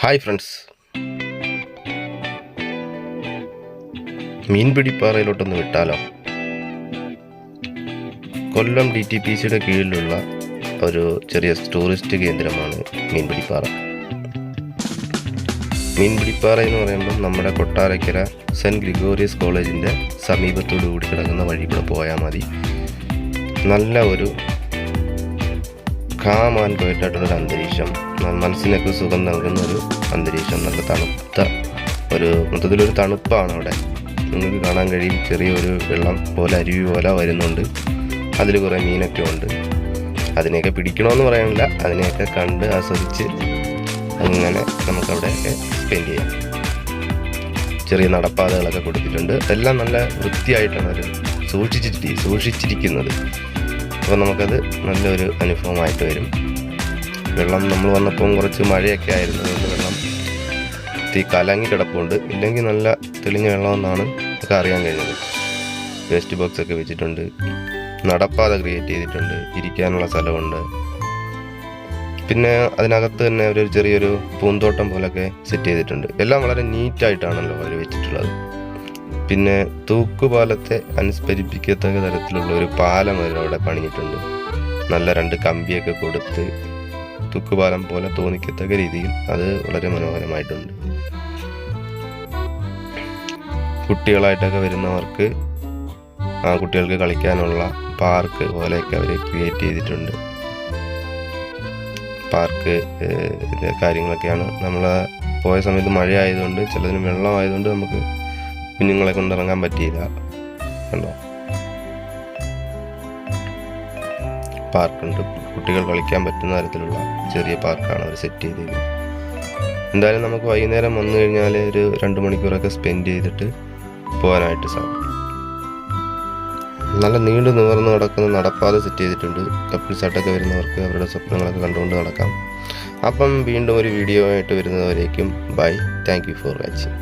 Hi friends, മീൻപിടിപ്പാറയിലോട്ടൊന്ന് വിട്ടാലോ? കൊല്ലം DTPCയുടെ കീഴിലുള്ള ഒരു ചെറിയ ടൂറിസ്റ്റ് കേന്ദ്രമാണ് മീൻപിടിപ്പാറ. മീൻപിടിപ്പാറ എന്ന് പറയുമ്പോൾ നമ്മുടെ കൊട്ടാരക്കര സെൻറ്റ് ഗ്രിഗോറിയസ് കോളേജിൻ്റെ സമീപത്തോടു കൂടി കിടക്കുന്ന വഴി കൂടെ പോയാൽ മതി. നല്ല ഒരു കാം ആൻഡ് ക്വയറ്റായിട്ടുള്ളൊരു അന്തരീക്ഷം, മനസ്സിനൊക്കെ സുഖം നൽകുന്ന ഒരു അന്തരീക്ഷം, നല്ല തണുത്ത ഒരു മൊത്തത്തിലൊരു തണുപ്പാണ് അവിടെ. നിങ്ങൾക്ക് കാണാൻ കഴിയും, ചെറിയൊരു വെള്ളം പോലെ അരുവി പോലെ വരുന്നുണ്ട്. അതിൽ കുറേ മീനൊക്കെ ഉണ്ട്. അതിനെയൊക്കെ പിടിക്കണമെന്ന് പറയാനില്ല, അതിനെയൊക്കെ കണ്ട് ആസ്വദിച്ച് അങ്ങനെ നമുക്കവിടെയൊക്കെ സ്പെൻഡ് ചെയ്യാം. ചെറിയ നടപ്പാതകളൊക്കെ കൊടുത്തിട്ടുണ്ട്. എല്ലാം നല്ല വൃത്തിയായിട്ടാണ് അവർ സൂക്ഷിച്ചിരിക്കുന്നത്. അപ്പോൾ നമുക്കത് നല്ലൊരു അനുഭവമായിട്ട് വരും. വെള്ളം നമ്മൾ വന്നപ്പം കുറച്ച് മഴയൊക്കെ ആയിരുന്നു, അതുകൊണ്ട് വെള്ളം കലങ്ങി കിടപ്പുണ്ട്. ഇല്ലെങ്കിൽ നല്ല തെളിഞ്ഞ വെള്ളമെന്നാണ് നമുക്ക് അറിയാൻ കഴിഞ്ഞത്. വേസ്റ്റ് ബോക്സൊക്കെ വെച്ചിട്ടുണ്ട്, നടപ്പാത ക്രിയേറ്റ് ചെയ്തിട്ടുണ്ട്, ഇരിക്കാനുള്ള സ്ഥലമുണ്ട്. പിന്നെ അതിനകത്ത് തന്നെ ഒരു ചെറിയൊരു പൂന്തോട്ടം പോലൊക്കെ സെറ്റ് ചെയ്തിട്ടുണ്ട്. എല്ലാം വളരെ നീറ്റായിട്ടാണല്ലോ അവർ വെച്ചിട്ടുള്ളത്. പിന്നെ തൂക്കുപാലത്തെ അനുസ്മരിപ്പിക്കത്തക്ക തരത്തിലുള്ള ഒരു പാലം അവിടെ പണിഞ്ഞിട്ടുണ്ട്. നല്ല 2 കമ്പിയൊക്കെ കൊടുത്ത് തൂക്കുപാലം പോലെ തോന്നിക്കത്തക്ക രീതിയിൽ അത് വളരെ മനോഹരമായിട്ടുണ്ട്. കുട്ടികളായിട്ടൊക്കെ വരുന്നവർക്ക് ആ കുട്ടികൾക്ക് കളിക്കാനുള്ള പാർക്ക് പോലെയൊക്കെ അവർ ക്രിയേറ്റ് ചെയ്തിട്ടുണ്ട്. പാർക്ക് കാര്യങ്ങളൊക്കെയാണ്. നമ്മൾ പോയ സമയത്ത് മഴ ആയതുകൊണ്ട്, ചിലതിന് വെള്ളമായതുകൊണ്ട് നമുക്ക് കുഞ്ഞുങ്ങളെ കൊണ്ടിറങ്ങാൻ പറ്റിയില്ല. കണ്ടോ, പാർക്കുണ്ട്. കുട്ടികൾ കളിക്കാൻ പറ്റുന്ന തരത്തിലുള്ള ചെറിയ പാർക്കാണ് അവർ സെറ്റ് ചെയ്തിരിക്കുന്നത്. എന്തായാലും നമുക്ക് വൈകുന്നേരം വന്നു കഴിഞ്ഞാൽ ഒരു 2 മണിക്കൂറൊക്കെ സ്പെൻഡ് ചെയ്തിട്ട് പോകാനായിട്ട് സാധിക്കും. നല്ല നീണ്ടു നിവർന്ന് നടക്കുന്ന നടപ്പാത സെറ്റ് ചെയ്തിട്ടുണ്ട്. കപ്പിൾസായിട്ടൊക്കെ വരുന്നവർക്ക് അവരുടെ സ്വപ്നങ്ങളൊക്കെ കണ്ടുകൊണ്ട് നടക്കാം. അപ്പം വീണ്ടും ഒരു വീഡിയോ ആയിട്ട് വരുന്നവരേക്കും bye. Thank you for watching.